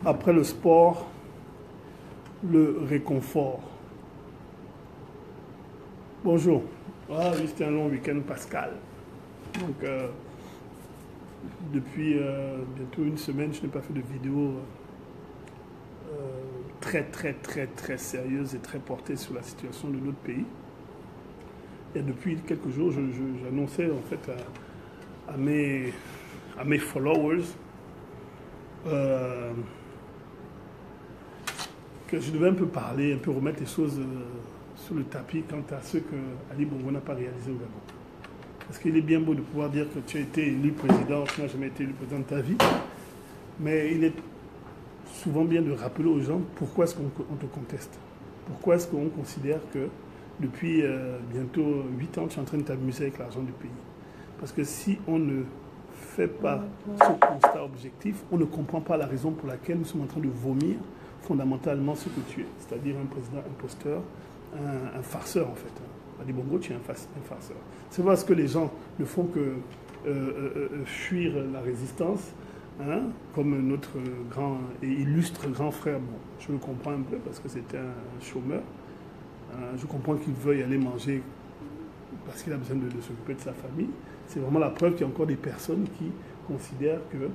Après le sport, le réconfort. Bonjour. Ah oui, c'était un long week-end pascal. Donc, depuis bientôt une semaine, je n'ai pas fait de vidéo très sérieuse et très portée sur la situation de notre pays. Et depuis quelques jours, j'annonçais en fait à mes followers que je devais un peu parler, un peu remettre les choses sur le tapis quant à ce que Ali Bongo n'a pas réalisé au Gabon. Parce qu'il est bien beau de pouvoir dire que tu as été élu président, tu n'as jamais été élu président de ta vie, mais il est souvent bien de rappeler aux gens pourquoi est-ce qu'on te conteste. Pourquoi est-ce qu'on considère que depuis bientôt 8 ans, tu es en train de t'amuser avec l'argent du pays. Parce que si on ne fait pas ce constat objectif, on ne comprend pas la raison pour laquelle nous sommes en train de vomir fondamentalement ce que tu es. C'est-à-dire un président imposteur, un farceur en fait. Ali Bongo, tu es un farceur. C'est parce que les gens ne font que fuir la résistance, hein, comme notre grand et illustre grand frère. Bon, je le comprends un peu parce que c'était un chômeur. Je comprends qu'il veuille aller manger parce qu'il a besoin de s'occuper de sa famille. C'est vraiment la preuve qu'il y a encore des personnes qui considèrent que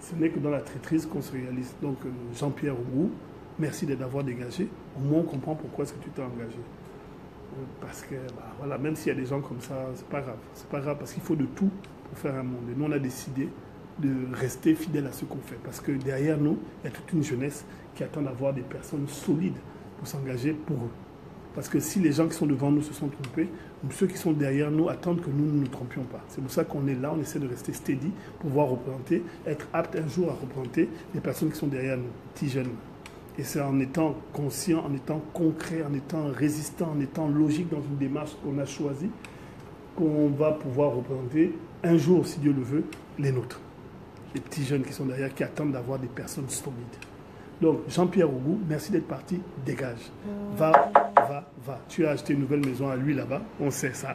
ce n'est que dans la traîtrise qu'on se réalise. Donc Jean-Pierre Roux, merci d'avoir dégagé. Au moins on comprend pourquoi est-ce que tu t'es engagé. Parce que voilà, même s'il y a des gens comme ça, c'est pas grave. C'est pas grave parce qu'il faut de tout pour faire un monde. Et nous on a décidé de rester fidèles à ce qu'on fait. Parce que derrière nous, il y a toute une jeunesse qui attend d'avoir des personnes solides pour s'engager pour eux. Parce que si les gens qui sont devant nous se sont trompés, ceux qui sont derrière nous attendent que nous ne nous trompions pas. C'est pour ça qu'on est là, on essaie de rester steady, pouvoir représenter, être apte un jour à représenter les personnes qui sont derrière nous, petits jeunes. Et c'est en étant conscient, en étant concret, en étant résistant, en étant logique dans une démarche qu'on a choisie, qu'on va pouvoir représenter un jour, si Dieu le veut, les nôtres. Les petits jeunes qui sont derrière, qui attendent d'avoir des personnes solides. Donc, Jean-Pierre Roux, merci d'être parti, dégage. Va. Tu as acheté une nouvelle maison à lui là-bas, on sait ça.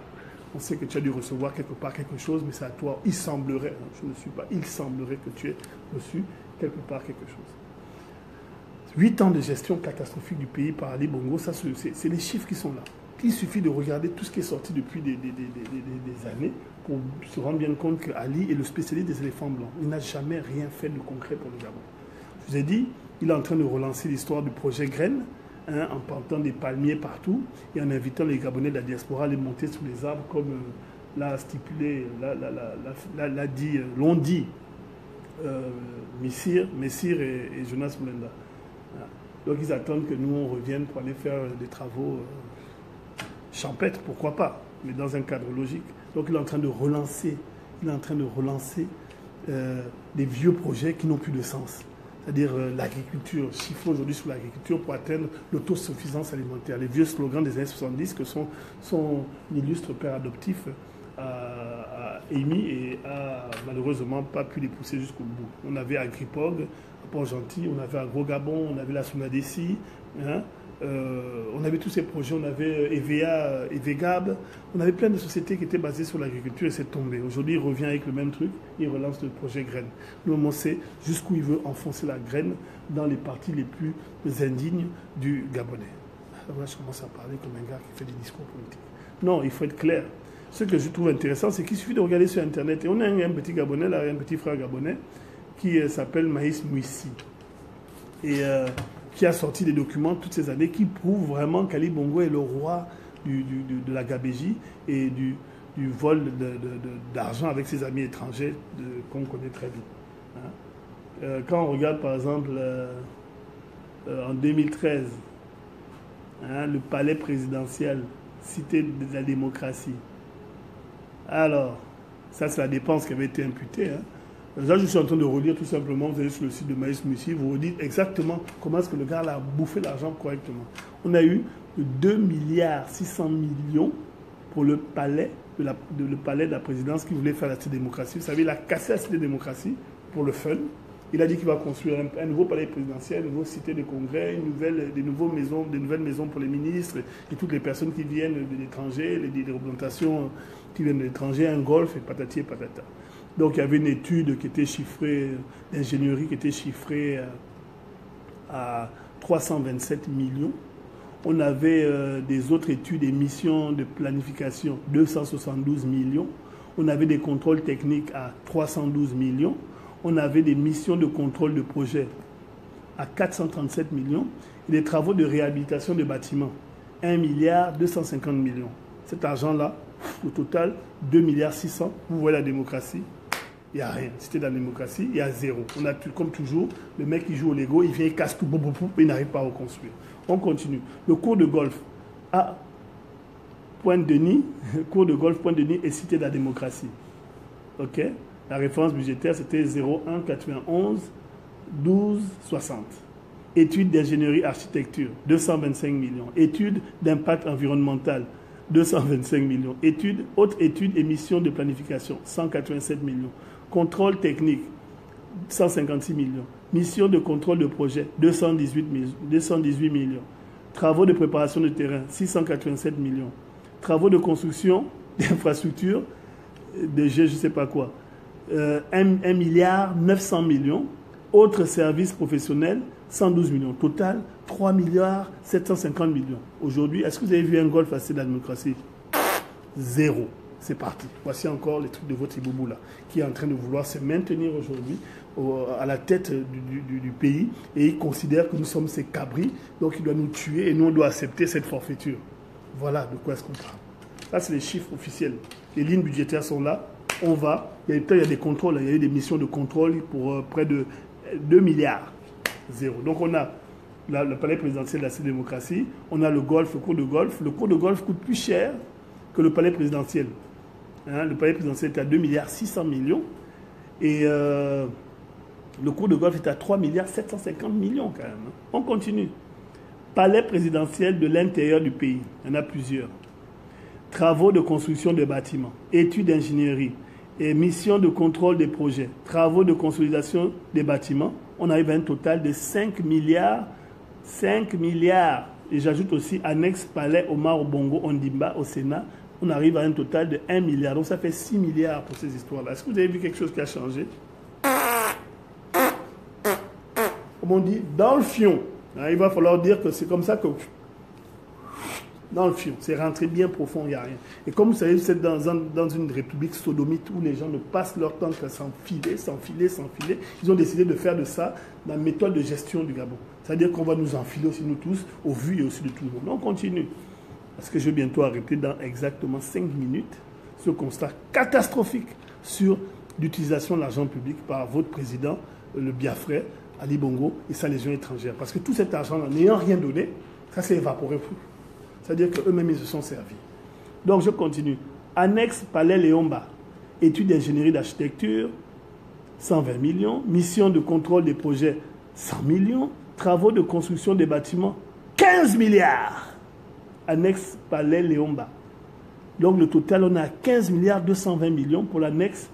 On sait que tu as dû recevoir quelque part quelque chose, mais c'est à toi. Il semblerait, je ne suis pas, il semblerait que tu aies reçu quelque part quelque chose. 8 ans de gestion catastrophique du pays par Ali Bongo, ça c'est les chiffres qui sont là. Il suffit de regarder tout ce qui est sorti depuis des années pour se rendre bien compte que Ali est le spécialiste des éléphants blancs. Il n'a jamais rien fait de concret pour le Gabon. Je vous ai dit, il est en train de relancer l'histoire du projet Graines, hein, en plantant des palmiers partout et en invitant les Gabonais de la diaspora à les monter sous les arbres comme l'a stipulé, l'ont dit Messire et Jonas Moulenda. Donc ils attendent que nous on revienne pour aller faire des travaux champêtres, pourquoi pas, mais dans un cadre logique. Donc il est en train de relancer, des vieux projets qui n'ont plus de sens. C'est-à-dire l'agriculture, chiffre aujourd'hui sur l'agriculture pour atteindre l'autosuffisance alimentaire. Les vieux slogans des années 70 que son illustre père adoptif a émis et a malheureusement pas pu les pousser jusqu'au bout. On avait Agripog, à Port-Gentil, on avait Agro-Gabon, on avait la Sounadessi, hein, on avait tous ces projets, on avait EVA, EVGAB, on avait plein de sociétés qui étaient basées sur l'agriculture et c'est tombé. Aujourd'hui, il revient avec le même truc, il relance le projet Graines. Nous, on sait jusqu'où il veut enfoncer la graine dans les parties les plus indignes du Gabonais. Alors là, je commence à parler comme un gars qui fait des discours politiques. Non, il faut être clair. Ce que je trouve intéressant, c'est qu'il suffit de regarder sur Internet. Et on a un petit Gabonais, là, un petit frère Gabonais, qui s'appelle Maïs Mouissi. Et qui a sorti des documents toutes ces années qui prouvent vraiment qu'Ali Bongo est le roi de la gabégie et du vol d'argent avec ses amis étrangers qu'on connaît très bien. Hein? Quand on regarde par exemple en 2013, hein, le palais présidentiel, cité de la démocratie. Alors, ça c'est la dépense qui avait été imputée. Hein. Là, je suis en train de relire tout simplement, vous allez sur le site de Maïs Moussi, vous redites exactement comment est-ce que le gars a bouffé l'argent correctement. On a eu 2,6 milliards pour le palais de la présidence qui voulait faire la cité démocratie. Vous savez, il a cassé la cité démocratie pour le fun. Il a dit qu'il va construire un nouveau palais présidentiel, une nouvelle cité de congrès, des nouvelles maisons pour les ministres et toutes les personnes qui viennent de l'étranger, des représentations qui viennent de l'étranger, un golf et patati et patata. Donc il y avait une étude qui était chiffrée, d'ingénierie qui était chiffrée à 327 millions. On avait des autres études et missions de planification, 272 millions. On avait des contrôles techniques à 312 millions. On avait des missions de contrôle de projet à 437 millions. Et des travaux de réhabilitation de bâtiments, 1 milliard 250 millions. Cet argent-là, au total, 2 milliards 600. Vous voyez la démocratie, il n'y a rien. C'était la démocratie, il y a zéro. On a, comme toujours, le mec qui joue au Lego, il vient, il casse tout, et il n'arrive pas à reconstruire. On continue. Le cours de golf à Pointe-Denis, cours de golf Pointe-Denis est cité de la démocratie. OK? La référence budgétaire, c'était 01 91 12 60. Études d'ingénierie architecture, 225 millions. Études d'impact environnemental, 225 millions. Haute études et missions de planification, 187 millions. Contrôle technique, 156 millions. Mission de contrôle de projet, 218 millions. Travaux de préparation de terrain, 687 millions. Travaux de construction d'infrastructures, je ne sais pas quoi, 1 milliard 900 millions. Autres services professionnels, 112 millions. Total, 3 milliards 750 millions. Aujourd'hui, est-ce que vous avez vu un golf assez de la démocratie? Zéro. C'est parti. Voici encore les trucs de votre Iboubou là, qui est en train de vouloir se maintenir aujourd'hui à la tête du pays. Et il considère que nous sommes ses cabris, donc il doit nous tuer et nous on doit accepter cette forfaiture. Voilà de quoi est-ce qu'on parle. Ça, c'est les chiffres officiels. Les lignes budgétaires sont là. On va. Il y a des contrôles. Il y a eu des missions de contrôle pour près de 2 milliards. Zéro. Donc on a le palais présidentiel de la démocratie. On a le golf, le cours de golf. Le cours de golf coûte plus cher que le palais présidentiel. Hein, le palais présidentiel est à 2 milliards 600 millions. Et le cours de golf est à 3 milliards 750 millions quand même. Hein. On continue. Palais présidentiel de l'intérieur du pays. Il y en a plusieurs. Travaux de construction de bâtiments. Études d'ingénierie. Et mission de contrôle des projets. Travaux de consolidation des bâtiments. On arrive à un total de 5 milliards. 5 milliards. Et j'ajoute aussi annexe palais Omar Bongo Ondimba au Sénat. On arrive à un total de 1 milliard. Donc ça fait 6 milliards pour ces histoires-là. Est-ce que vous avez vu quelque chose qui a changé? Comme on dit, dans le fion. Il va falloir dire que c'est comme ça que... Dans le fion, c'est rentré bien profond, il n'y a rien. Et comme vous savez, c'est dans une république sodomite où les gens ne passent leur temps qu'à s'enfiler. Ils ont décidé de faire de ça la méthode de gestion du Gabon. C'est-à-dire qu'on va nous enfiler aussi nous tous, au vu et aussi de tout le monde. On continue. Parce que je vais bientôt arrêter dans exactement 5 minutes ce constat catastrophique sur l'utilisation de l'argent public par votre président, le Biafrais, Ali Bongo et sa légion étrangère. Parce que tout cet argent, n'ayant rien donné, ça s'est évaporé. C'est-à-dire qu'eux-mêmes, ils se sont servis. Donc, je continue. Annexe Palais Léomba. Études d'ingénierie d'architecture, 120 millions. Mission de contrôle des projets, 100 millions. Travaux de construction des bâtiments, 15 milliards. Annexe Palais Léomba. Donc, le total, on a 15 milliards 220 millions pour l'annexe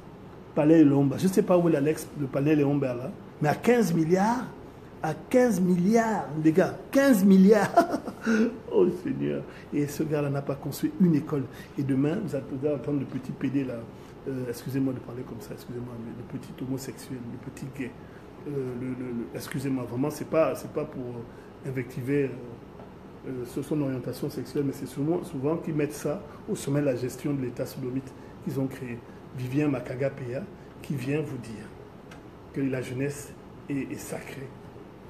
Palais Léomba. Je ne sais pas où est l'annexe, le Palais Léomba, là. Mais à 15 milliards, les gars, 15 milliards. Oh Seigneur. Et ce gars-là n'a pas construit une école. Et demain, vous allez entendre le petit PD là, excusez-moi de parler comme ça, excusez-moi, mais le petit homosexuel, le petit gay. Excusez-moi, vraiment, c'est pas pour invectiver sur son orientation sexuelle, mais c'est souvent qu'ils mettent ça au sommet de la gestion de l'État sodomite qu'ils ont créé. Vivien Makagapéa, qui vient vous dire que la jeunesse est sacrée.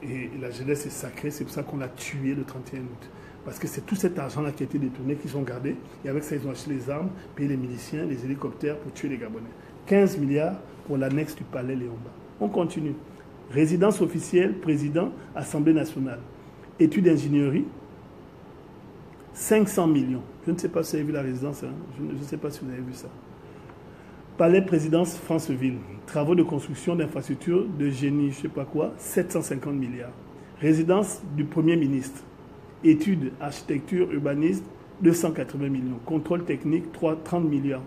Et la jeunesse est sacrée, c'est pour ça qu'on l'a tué le 31 août. Parce que c'est tout cet argent-là qui a été détourné, qu'ils ont gardé. Et avec ça, ils ont acheté les armes, payé les miliciens, les hélicoptères pour tuer les Gabonais. 15 milliards pour l'annexe du palais Léomba. On continue. Résidence officielle, président, Assemblée nationale. Études d'ingénierie, 500 millions. Je ne sais pas si vous avez vu la résidence, hein. Je ne sais pas si vous avez vu ça. Palais présidence Franceville. Travaux de construction d'infrastructures de génie, je ne sais pas quoi, 750 milliards. Résidence du Premier ministre. Études, architecture, urbanisme, 280 millions. Contrôle technique, 30 milliards.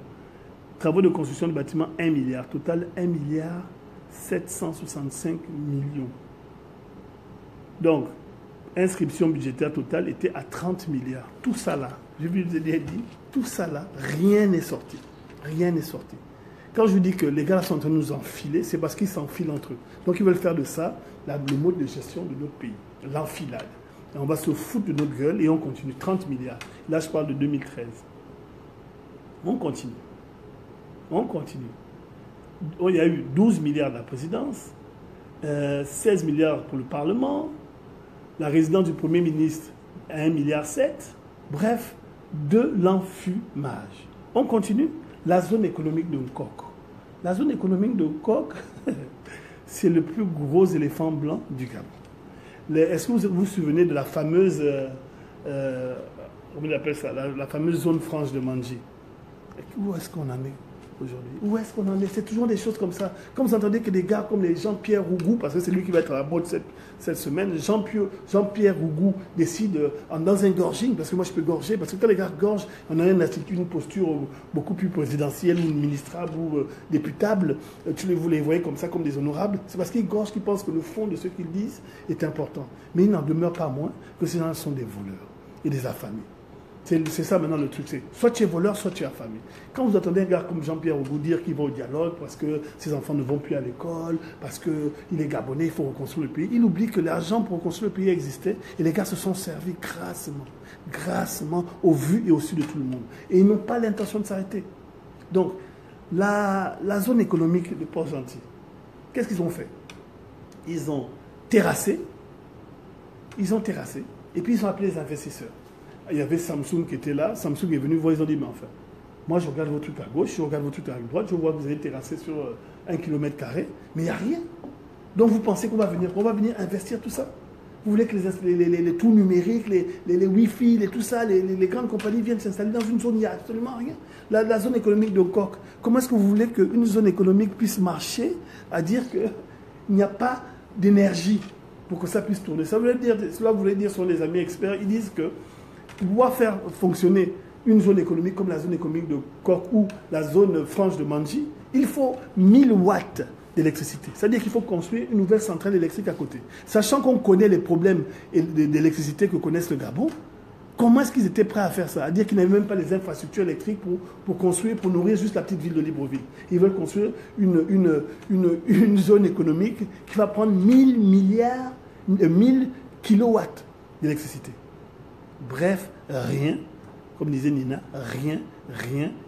Travaux de construction de bâtiments, 1 milliard. Total, 1 milliard 765 millions. Donc, inscription budgétaire totale était à 30 milliards. Tout ça là, je vous ai dit, tout ça là, rien n'est sorti. Rien n'est sorti. Quand je vous dis que les gars sont en train de nous enfiler, c'est parce qu'ils s'enfilent entre eux. Donc ils veulent faire de ça le mode de gestion de notre pays. l'enfilade. On va se foutre de notre gueule et on continue. 30 milliards. Là, je parle de 2013. On continue. On continue. Il y a eu 12 milliards de la présidence, 16 milliards pour le Parlement, la résidence du Premier ministre à 1,7 milliard. Bref, de l'enfumage. On continue. La zone économique de Nkok. La zone économique de Nkok, c'est le plus gros éléphant blanc du Gabon. Est-ce que vous vous souvenez de la fameuse, comment on appelle ça, la fameuse zone franche de Mandji? Où est-ce qu'on en est aujourd'hui? Où est-ce qu'on en est? C'est toujours des choses comme ça. Comme vous entendez que des gars comme les Jean-Pierre Rougou, parce que c'est lui qui va être à la mode cette semaine, Jean-Pierre Rougou décide dans un gorging, parce que moi je peux gorger, parce que quand les gars gorgent, on a une attitude, une posture beaucoup plus présidentielle ou ministrable ou députable. Vous les voyez comme ça, comme des honorables. C'est parce qu'ils gorgent qu'ils pensent que le fond de ce qu'ils disent est important. Mais il n'en demeure pas moins que ces gens sont des voleurs et des affamés. C'est ça maintenant le truc, c'est soit tu es voleur, soit tu es affamé. Quand vous entendez un gars comme Jean-Pierre Rougou dire qu'il va au dialogue parce que ses enfants ne vont plus à l'école, parce qu'il est gabonais, il faut reconstruire le pays, il oublie que l'argent pour reconstruire le pays existait et les gars se sont servis grassement au vu et au su de tout le monde. Et ils n'ont pas l'intention de s'arrêter. Donc, la zone économique de Port-Gentil, qu'est-ce qu'ils ont fait? Ils ont terrassé, et puis ils ont appelé les investisseurs. Il y avait Samsung qui était là. Samsung est venu voir, ils ont dit, mais enfin, moi je regarde votre truc à gauche, je regarde votre truc à droite, je vois que vous avez terrassé sur 1 km², mais il n'y a rien. Donc vous pensez qu'on va venir investir tout ça? Vous voulez que les tours numériques, les Wi-Fi, tout ça, les grandes compagnies viennent s'installer dans une zone où il n'y a absolument rien. La zone économique de Nkok, comment est-ce que vous voulez qu'une zone économique puisse marcher à dire qu'il n'y a pas d'énergie pour que ça puisse tourner? Cela voulait dire, sur les amis experts, ils disent que pour pouvoir faire fonctionner une zone économique comme la zone économique de Nkok ou la zone franche de Mandji, il faut 1000 watts d'électricité. C'est-à-dire qu'il faut construire une nouvelle centrale électrique à côté. Sachant qu'on connaît les problèmes d'électricité que connaissent le Gabon, comment est-ce qu'ils étaient prêts à faire ça? À dire qu'ils n'avaient même pas les infrastructures électriques pour construire, pour nourrir juste la petite ville de Libreville. Ils veulent construire une zone économique qui va prendre 1000 kilowatts d'électricité. Bref, rien, comme disait Nina, rien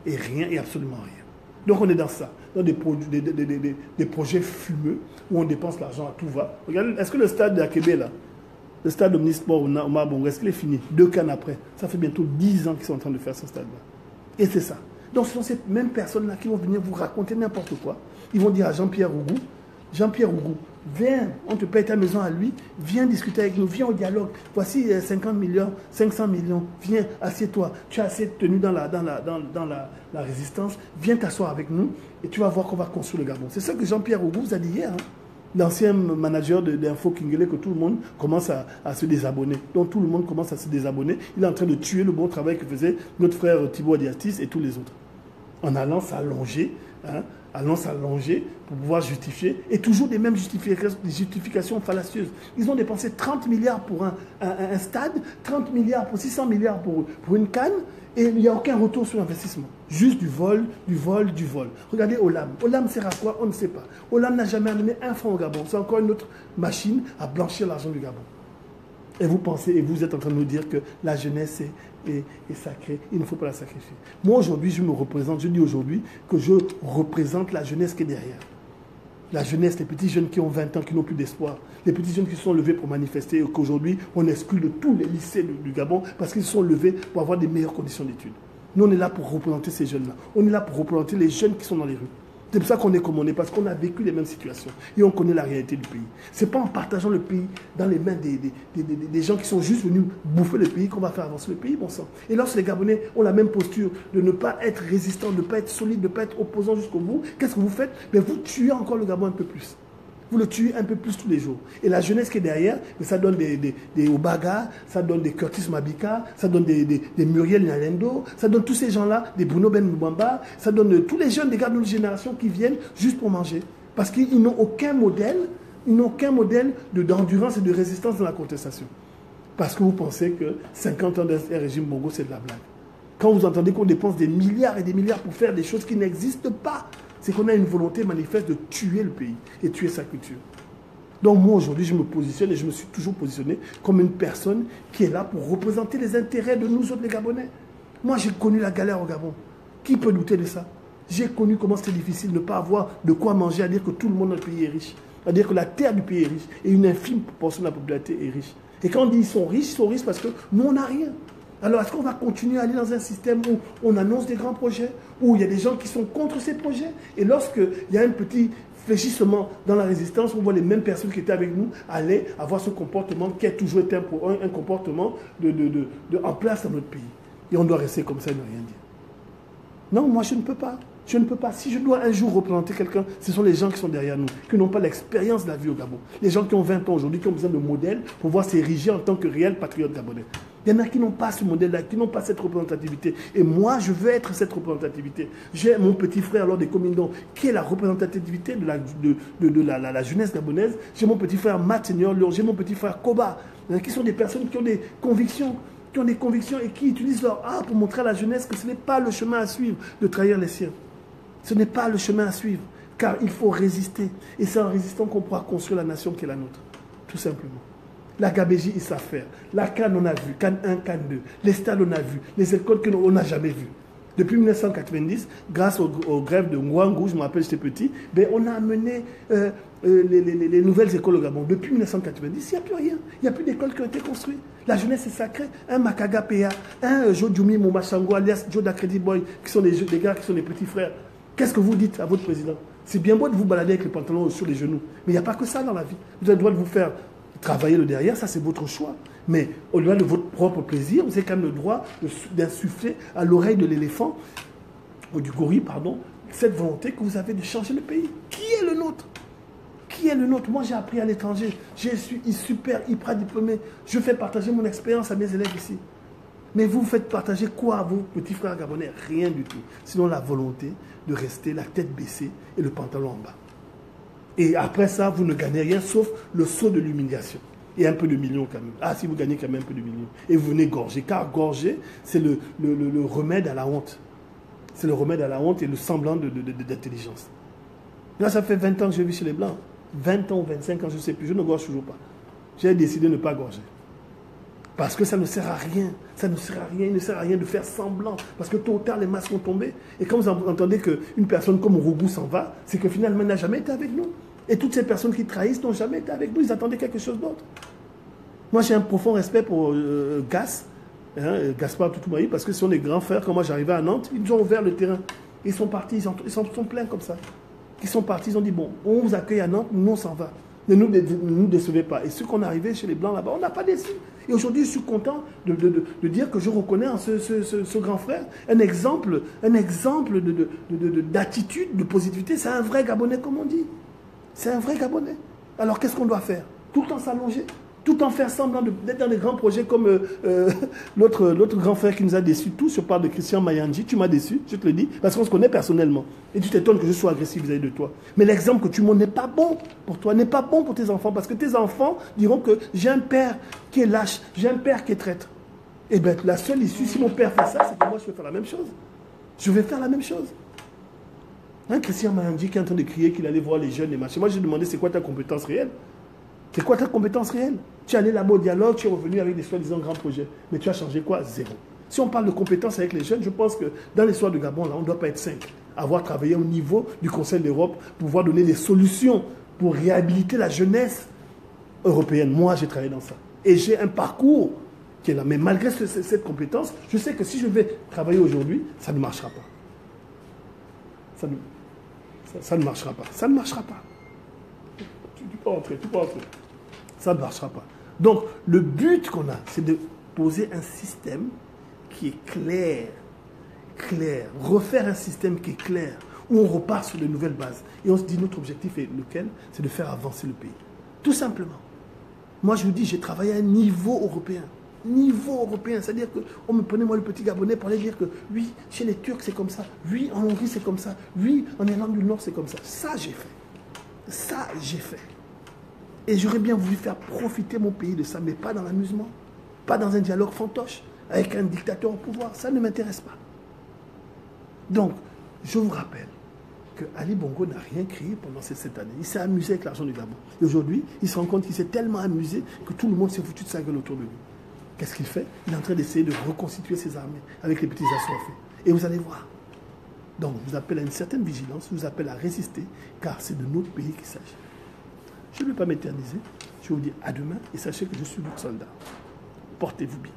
et absolument rien. Donc on est dans ça, dans des projets fumeux où on dépense l'argent à tout va. Regardez, est-ce que le stade d'Akébé là, le stade Omnisport Omar Bongo, est-ce qu'il est fini? 2 cannes après, ça fait bientôt 10 ans qu'ils sont en train de faire ce stade-là. Et c'est ça. Donc ce sont ces mêmes personnes-là qui vont venir vous raconter n'importe quoi. Ils vont dire à Jean-Pierre Rougou, viens, on te paye ta maison à lui, viens discuter avec nous, viens au dialogue. Voici 50 millions, 500 millions, viens, assieds-toi. Tu as assez tenu dans la résistance, viens t'asseoir avec nous et tu vas voir qu'on va construire le Gabon. C'est ça que Jean-Pierre Rougou vous a dit hier. L'ancien manager d'Info Kingele, que tout le monde commence à se désabonner. Donc tout le monde commence à se désabonner. Il est en train de tuer le bon travail que faisait notre frère Thibaut Diastis et tous les autres. En allant s'allonger, pour pouvoir justifier, et toujours des mêmes justifications fallacieuses. Ils ont dépensé 30 milliards pour un stade, 30 milliards pour 600 milliards pour une canne, et il n'y a aucun retour sur investissement. Juste du vol. Regardez Olam. Olam sert à quoi? On ne sait pas. Olam n'a jamais amené un franc au Gabon. C'est encore une autre machine à blanchir l'argent du Gabon. Et vous pensez, et vous êtes en train de nous dire que la jeunesse est sacrée, il ne faut pas la sacrifier. Moi aujourd'hui, je dis aujourd'hui que je représente la jeunesse qui est derrière. La jeunesse, les petits jeunes qui ont 20 ans, qui n'ont plus d'espoir. Les petits jeunes qui se sont levés pour manifester et qu'aujourd'hui, on exclut de tous les lycées du Gabon parce qu'ils se sont levés pour avoir des meilleures conditions d'études. Nous, on est là pour représenter ces jeunes-là. On est là pour représenter les jeunes qui sont dans les rues. C'est pour ça qu'on est comme on est, parce qu'on a vécu les mêmes situations et on connaît la réalité du pays. Ce n'est pas en partageant le pays dans les mains des gens qui sont juste venus bouffer le pays qu'on va faire avancer le pays, bon sang. Et lorsque les Gabonais ont la même posture de ne pas être résistants, de ne pas être solides, de ne pas être opposants jusqu'au bout, qu'est-ce que vous faites? Vous tuez encore le Gabon un peu plus. Vous le tuez un peu plus tous les jours. Et la jeunesse qui est derrière, ça donne des Obaga, ça donne des Curtis Mabika, ça donne des Muriel Nalendo, ça donne tous ces gens-là, des Bruno Ben Mbamba, ça donne tous les jeunes des gars de notre génération qui viennent juste pour manger. Parce qu'ils n'ont aucun modèle, d'endurance et de résistance dans la contestation. Parce que vous pensez que 50 ans d'un régime Bongo, c'est de la blague. Quand vous entendez qu'on dépense des milliards et des milliards pour faire des choses qui n'existent pas, c'est qu'on a une volonté manifeste de tuer le pays et tuer sa culture. Donc moi aujourd'hui je me positionne et je me suis toujours positionné comme une personne qui est là pour représenter les intérêts de nous autres les Gabonais. Moi j'ai connu la galère au Gabon. Qui peut douter de ça? J'ai connu comment c'était difficile de ne pas avoir de quoi manger, à dire que tout le monde dans le pays est riche. À dire que la terre du pays est riche et une infime proportion de la popularité est riche. Et quand on dit ils sont riches parce que nous on n'a rien. Alors est-ce qu'on va continuer à aller dans un système où on annonce des grands projets, où il y a des gens qui sont contre ces projets, et lorsqu'il y a un petit fléchissement dans la résistance, on voit les mêmes personnes qui étaient avec nous aller avoir ce comportement qui a toujours été un comportement en place dans notre pays. Et on doit rester comme ça et ne rien dire. Non, moi je ne peux pas. Je ne peux pas. Si je dois un jour représenter quelqu'un, ce sont les gens qui sont derrière nous, qui n'ont pas l'expérience de la vie au Gabon. Les gens qui ont 20 ans aujourd'hui, qui ont besoin de modèles pour pouvoir s'ériger en tant que réels patriotes gabonais. Il y en a qui n'ont pas ce modèle-là, qui n'ont pas cette représentativité. Et moi, je veux être cette représentativité. J'ai mon petit frère, lors des Comindons, qui est la représentativité de la jeunesse gabonaise. J'ai mon petit frère Matt Seigneur Lourdes, j'ai mon petit frère Koba, qui sont des personnes qui ont des convictions. Et qui utilisent leur art pour montrer à la jeunesse que ce n'est pas le chemin à suivre de trahir les siens. Ce n'est pas le chemin à suivre, car il faut résister. Et c'est en résistant qu'on pourra construire la nation qui est la nôtre, tout simplement. La Gabégie, ils savent faire. La Cannes, on a vu. Cannes 1, Cannes 2. Les stades, on a vu. Les écoles qu'on n'a jamais vues. Depuis 1990, grâce aux grèves de Ngouangou, je me rappelle, j'étais petit, ben, on a amené les nouvelles écoles au Gabon. Depuis 1990, il n'y a plus rien. Il n'y a plus d'écoles qui ont été construites. La jeunesse est sacrée. Un Makaga Péa, un Jodjoumi Moumachango, alias Joda Credit Boy, qui sont des gars qui sont des petits frères. Qu'est-ce que vous dites à votre président? C'est bien beau de vous balader avec les pantalons sur les genoux, mais il n'y a pas que ça dans la vie. Vous avez le droit de vous faire travailler le derrière, ça c'est votre choix. Mais au-delà de votre propre plaisir, vous avez quand même le droit d'insuffler à l'oreille de l'éléphant, ou du gorille, pardon, cette volonté que vous avez de changer le pays. Qui est le nôtre? Qui est le nôtre? Moi j'ai appris à l'étranger, je suis super, hyper diplômé, je fais partager mon expérience à mes élèves ici. Mais vous faites partager quoi à vos petits frères gabonais? Rien du tout. Sinon la volonté de rester la tête baissée et le pantalon en bas. Et après ça, vous ne gagnez rien sauf le saut de l'humiliation. Et un peu de millions quand même. Ah, si vous gagnez quand même un peu de millions. Et vous venez gorger. Car gorger, c'est le remède à la honte. C'est le remède à la honte et le semblant d'intelligence. Là, ça fait 20 ans que je vis chez les Blancs. 20 ans ou 25 ans, je ne sais plus. Je ne gorge toujours pas. J'ai décidé de ne pas gorger. Parce que ça ne sert à rien. Ça ne sert à rien. Il ne sert à rien de faire semblant. Parce que tôt ou tard, les masques vont tomber. Et quand vous entendez qu'une personne comme Rougou s'en va, c'est que finalement, elle n'a jamais été avec nous. Et toutes ces personnes qui trahissent n'ont jamais été avec nous. Ils attendaient quelque chose d'autre. Moi, j'ai un profond respect pour Gaspard Toutoumaï, parce que ce sont des grands frères. Quand moi, j'arrivais à Nantes, ils nous ont ouvert le terrain. Ils sont partis. Ils sont pleins comme ça. Ils sont partis. Ils ont dit, bon, on vous accueille à Nantes, nous, on s'en va. Ne nous décevez pas. Et ceux qu'on est arrivés chez les Blancs là-bas, on n'a pas déçu. Et aujourd'hui, je suis content de dire que je reconnais en ce grand frère un exemple d'attitude, de positivité. C'est un vrai Gabonais, comme on dit. C'est un vrai Gabonais. Alors, qu'est-ce qu'on doit faire? Tout le temps s'allonger, tout en faire semblant d'être dans des grands projets comme l'autre grand frère qui nous a déçus tous. Je parle de Christian Mayanji. Tu m'as déçu, je te le dis, parce qu'on se connaît personnellement. Et tu t'étonnes que je sois agressif vis-à-vis de toi. Mais l'exemple que tu montres n'est pas bon pour toi, n'est pas bon pour tes enfants, parce que tes enfants diront que j'ai un père qui est lâche, j'ai un père qui est traître. Et bien, la seule issue, si mon père fait ça, c'est que moi, je vais faire la même chose. Je vais faire la même chose. Christian Mayanji qui est en train de crier qu'il allait voir les jeunes, les machins. Moi, j'ai demandé, c'est quoi ta compétence réelle? C'est quoi ta compétence réelle? Tu es allé là-bas au dialogue, tu es revenu avec des soi-disant grands projets. Mais tu as changé quoi? Zéro. Si on parle de compétences avec les jeunes, je pense que dans l'histoire du Gabon, là, on ne doit pas être 5. Avoir travaillé au niveau du Conseil d'Europe pour pouvoir donner des solutions pour réhabiliter la jeunesse européenne. Moi, j'ai travaillé dans ça. Et j'ai un parcours qui est là. Mais malgré cette compétence, je sais que si je vais travailler aujourd'hui, ça ne marchera pas. Ça ne marchera pas. Ça ne marchera pas. Tu peux entrer. Ça ne marchera pas. Donc, le but qu'on a, c'est de poser un système qui est clair. Refaire un système qui est clair, où on repart sur de nouvelles bases. Et on se dit, notre objectif est lequel? C'est de faire avancer le pays. Tout simplement. Moi, je vous dis, j'ai travaillé à un niveau européen. C'est-à-dire qu'on me prenait, moi, le petit Gabonais, pour aller dire que, oui, chez les Turcs, c'est comme ça. Oui, en Hongrie, c'est comme ça. Oui, en Irlande du Nord, c'est comme ça. Ça, j'ai fait. Et j'aurais bien voulu faire profiter mon pays de ça, mais pas dans l'amusement. Pas dans un dialogue fantoche, avec un dictateur au pouvoir. Ça ne m'intéresse pas. Donc, je vous rappelle que Ali Bongo n'a rien créé pendant ces 7 années. Il s'est amusé avec l'argent du Gabon. Et aujourd'hui, il se rend compte qu'il s'est tellement amusé que tout le monde s'est foutu de sa gueule autour de lui. Qu'est-ce qu'il fait? Il est en train d'essayer de reconstituer ses armées avec les petits assoiffés. Et vous allez voir. Donc, je vous appelle à une certaine vigilance, je vous appelle à résister, car c'est de notre pays qu'il s'agit. Je ne vais pas m'éterniser. Je vous dis à demain et sachez que je suis votre soldat. Portez-vous bien.